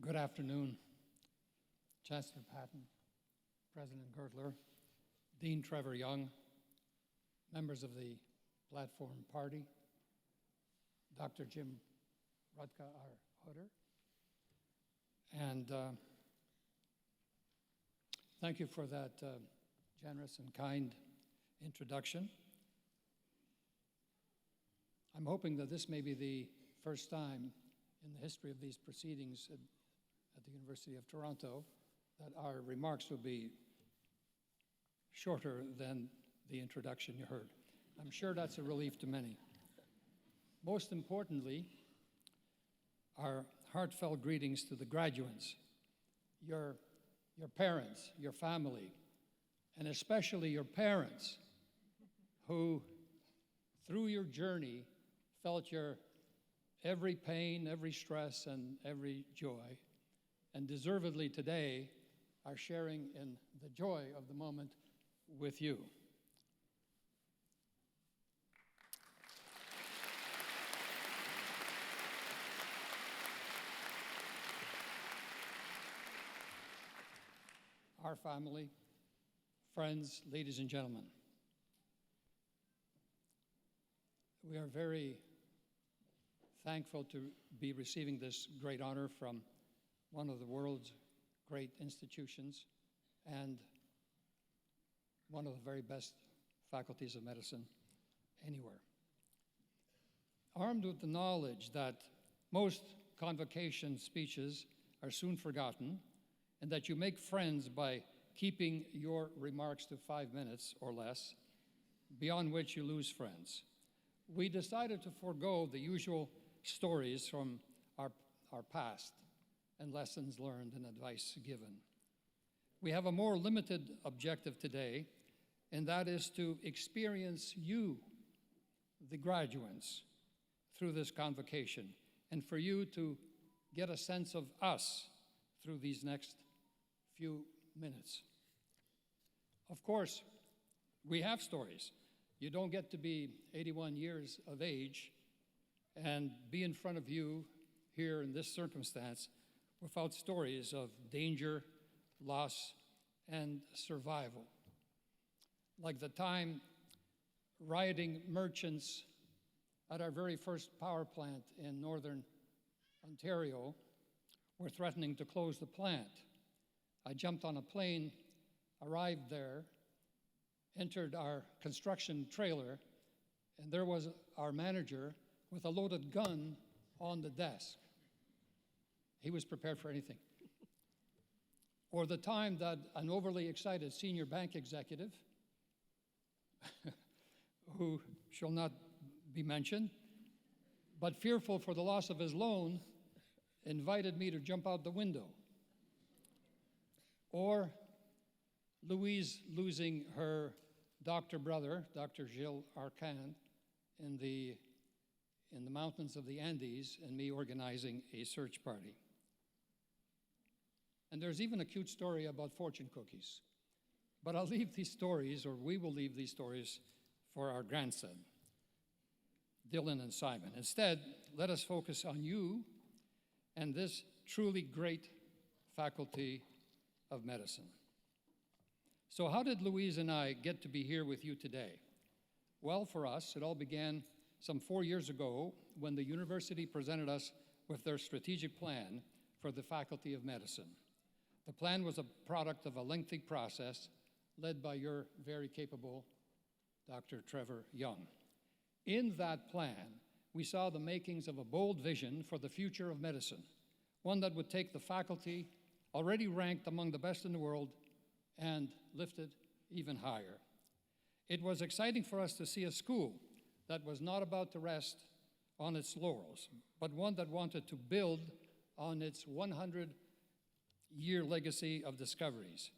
Good afternoon, Chancellor Patton, President Gertler, Dean Trevor Young, members of the Platform Party, Dr. Jim Rutka, our Hutter, and thank you for that generous and kind introduction. I'm hoping that this may be the first time in the history of these proceedings at the University of Toronto that our remarks will be shorter than the introduction you heard. I'm sure that's a relief to many. Most importantly, our heartfelt greetings to the graduates, your parents, your family, and especially your parents who, through your journey, felt your every pain, every stress, and every joy, and deservedly today are sharing in the joy of the moment with you. Our family, friends, ladies and gentlemen, we are very thankful to be receiving this great honor from one of the world's great institutions and one of the very best faculties of medicine anywhere. Armed with the knowledge that most convocation speeches are soon forgotten and that you make friends by keeping your remarks to 5 minutes or less, beyond which you lose friends, we decided to forego the usual stories from our past and lessons learned and advice given. We have a more limited objective today, and that is to experience you, the graduates, through this convocation, and for you to get a sense of us through these next few minutes. Of course, we have stories. You don't get to be 81 years of age and be in front of you here in this circumstance without stories of danger, loss, and survival. Like the time rioting merchants at our very first power plant in northern Ontario were threatening to close the plant. I jumped on a plane, arrived there, entered our construction trailer, and there was our manager with a loaded gun on the desk. He was prepared for anything. Or the time that an overly excited senior bank executive, who shall not be mentioned, but fearful for the loss of his loan, invited me to jump out the window. Or Louise losing her doctor brother, Dr. Gilles Arcand, in the mountains of the Andes, and me organizing a search party. And there's even a cute story about fortune cookies. But I'll leave these stories, or we will leave these stories, for our grandson, Dylan and Simon. Instead, let us focus on you and this truly great faculty of medicine. So how did Louise and I get to be here with you today? Well, for us, it all began some 4 years ago when the university presented us with their strategic plan for the Faculty of Medicine. The plan was a product of a lengthy process led by your very capable Dr. Trevor Young. In that plan, we saw the makings of a bold vision for the future of medicine, one that would take the faculty, already ranked among the best in the world, and lift it even higher. It was exciting for us to see a school that was not about to rest on its laurels, but one that wanted to build on its 100-year legacy of discoveries,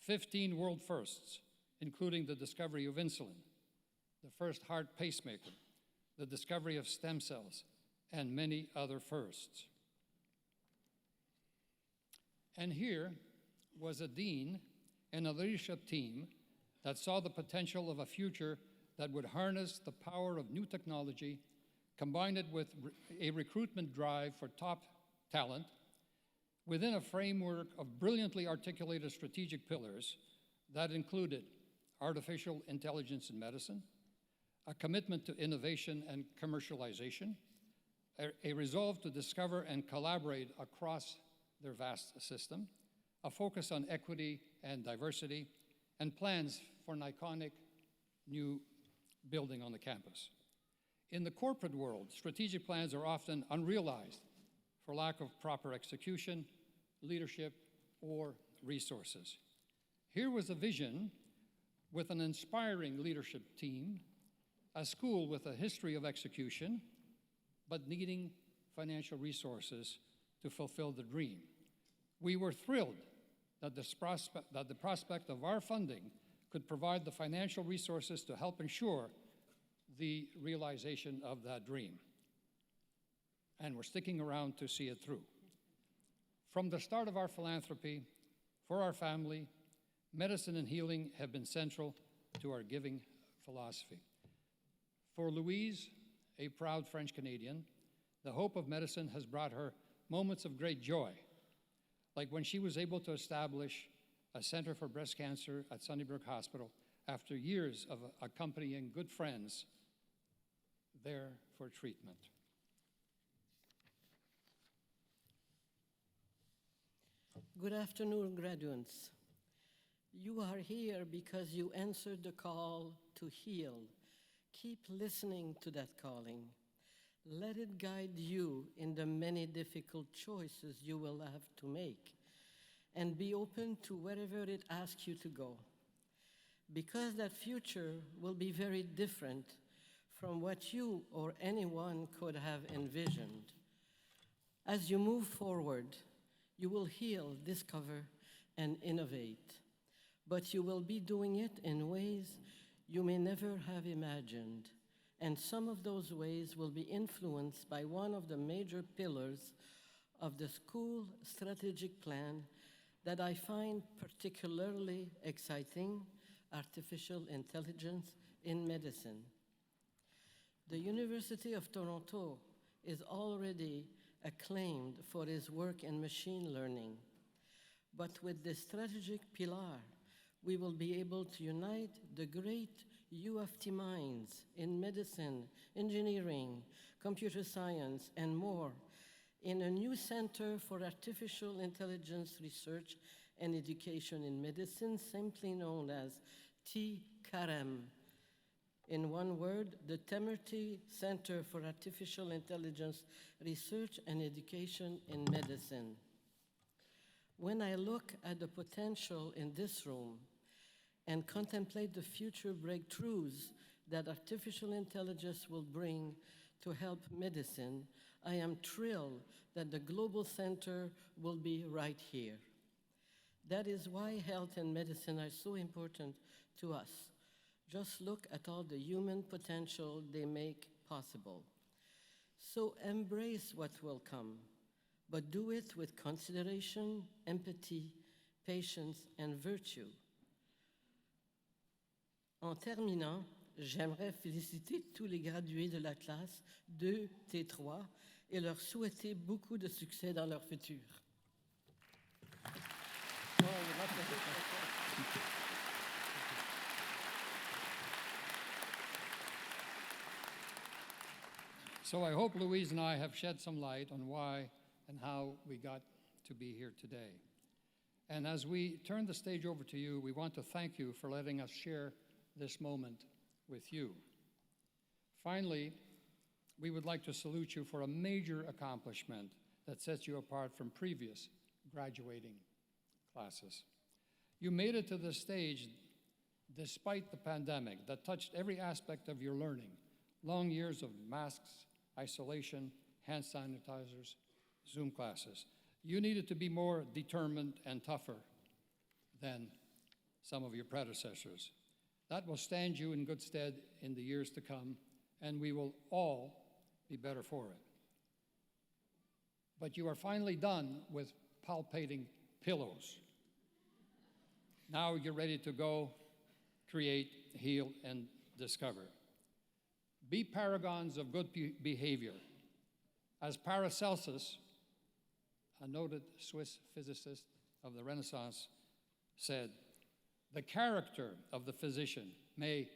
15 world firsts, including the discovery of insulin, the first heart pacemaker, the discovery of stem cells, and many other firsts. And here was a dean and a leadership team that saw the potential of a future that would harness the power of new technology, combine it with a recruitment drive for top talent, within a framework of brilliantly articulated strategic pillars that included artificial intelligence in medicine, a commitment to innovation and commercialization, a resolve to discover and collaborate across their vast system, a focus on equity and diversity, and plans for an iconic new building on the campus. In the corporate world, strategic plans are often unrealized for lack of proper execution, leadership, or resources. Here was a vision with an inspiring leadership team, a school with a history of execution, but needing financial resources to fulfill the dream. We were thrilled that the prospect of our funding could provide the financial resources to help ensure the realization of that dream. And we're sticking around to see it through. From the start of our philanthropy, for our family, medicine and healing have been central to our giving philosophy. For Louise, a proud French Canadian, the hope of medicine has brought her moments of great joy, like when she was able to establish a Center for Breast Cancer at Sunnybrook Hospital after years of accompanying good friends there for treatment. Good afternoon, graduates. You are here because you answered the call to heal. Keep listening to that calling. Let it guide you in the many difficult choices you will have to make, and be open to wherever it asks you to go, because that future will be very different from what you or anyone could have envisioned. As you move forward, you will heal, discover, and innovate, but you will be doing it in ways you may never have imagined, and some of those ways will be influenced by one of the major pillars of the school strategic plan that I find particularly exciting: artificial intelligence in medicine. The University of Toronto is already acclaimed for its work in machine learning, but with this strategic pillar, we will be able to unite the great U of T minds in medicine, engineering, computer science, and more in a new Center for Artificial Intelligence Research and Education in Medicine, simply known as TCAREM. In one word, the Temerty Center for Artificial Intelligence Research and Education in Medicine. When I look at the potential in this room and contemplate the future breakthroughs that artificial intelligence will bring to help medicine, I am thrilled that the Global Center will be right here. That is why health and medicine are so important to us. Just look at all the human potential they make possible. So embrace what will come, but do it with consideration, empathy, patience, and virtue. En terminant, j'aimerais féliciter tous les gradués de la classe 2T3 et leur souhaiter beaucoup de succès dans leur futur. So I hope Louise and I have shed some light on why and how we got to be here today. And as we turn the stage over to you, we want to thank you for letting us share this moment with you. Finally, we would like to salute you for a major accomplishment that sets you apart from previous graduating classes. You made it to this stage despite the pandemic that touched every aspect of your learning. Long years of masks, isolation, hand sanitizers, Zoom classes. You needed to be more determined and tougher than some of your predecessors. That will stand you in good stead in the years to come, and we will all be better for it. But you are finally done with palpating pillows. Now you're ready to go, create, heal, and discover. Be paragons of good behavior. As Paracelsus, a noted Swiss physicist of the Renaissance, said, "The character of the physician may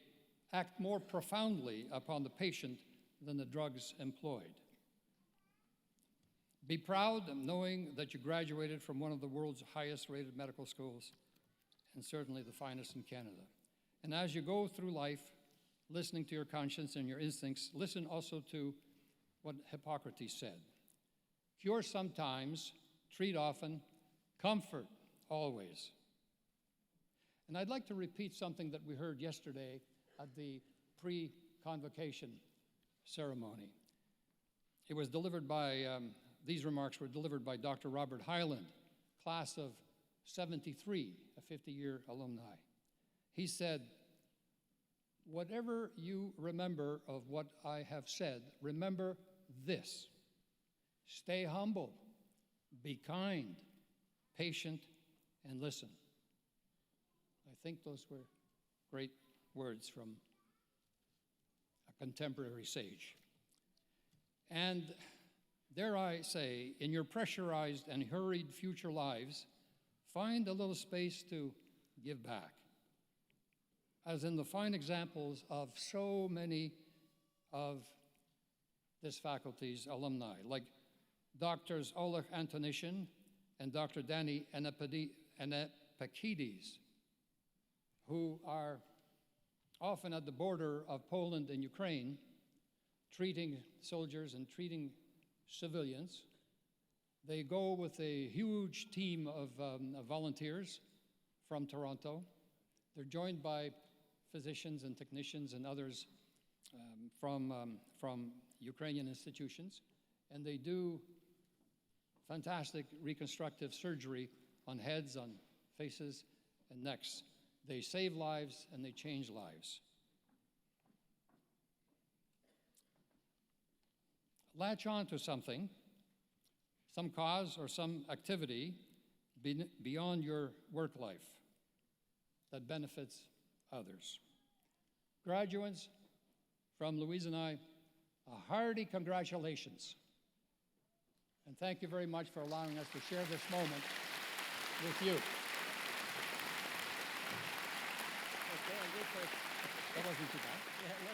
act more profoundly upon the patient than the drugs employed." Be proud of knowing that you graduated from one of the world's highest rated medical schools, and certainly the finest in Canada. And as you go through life, listening to your conscience and your instincts, listen also to what Hippocrates said. Cure sometimes, treat often, comfort always. And I'd like to repeat something that we heard yesterday at the pre-convocation ceremony. It was delivered by, these remarks were delivered by Dr. Robert Hyland, class of 73, a 50-year alumni. He said, "Whatever you remember of what I have said, remember this: stay humble, be kind, patient, and listen." I think those were great words from a contemporary sage. And dare I say, in your pressurized and hurried future lives, find a little space to give back, as in the fine examples of so many of this faculty's alumni, like Drs. Oleg Antonishin and Dr. Danny Anapakides, who are often at the border of Poland and Ukraine, treating soldiers and treating civilians. They go with a huge team of volunteers from Toronto. They're joined by physicians and technicians and others from Ukrainian institutions, and they do fantastic reconstructive surgery on heads, on faces, and necks. They save lives and they change lives. Latch on to something, some cause or some activity beyond your work life that benefits others. Graduates, from Louise and I, a hearty congratulations. And thank you very much for allowing us to share this moment with you. Okay, I'll go first. That wasn't too bad. Yeah, no,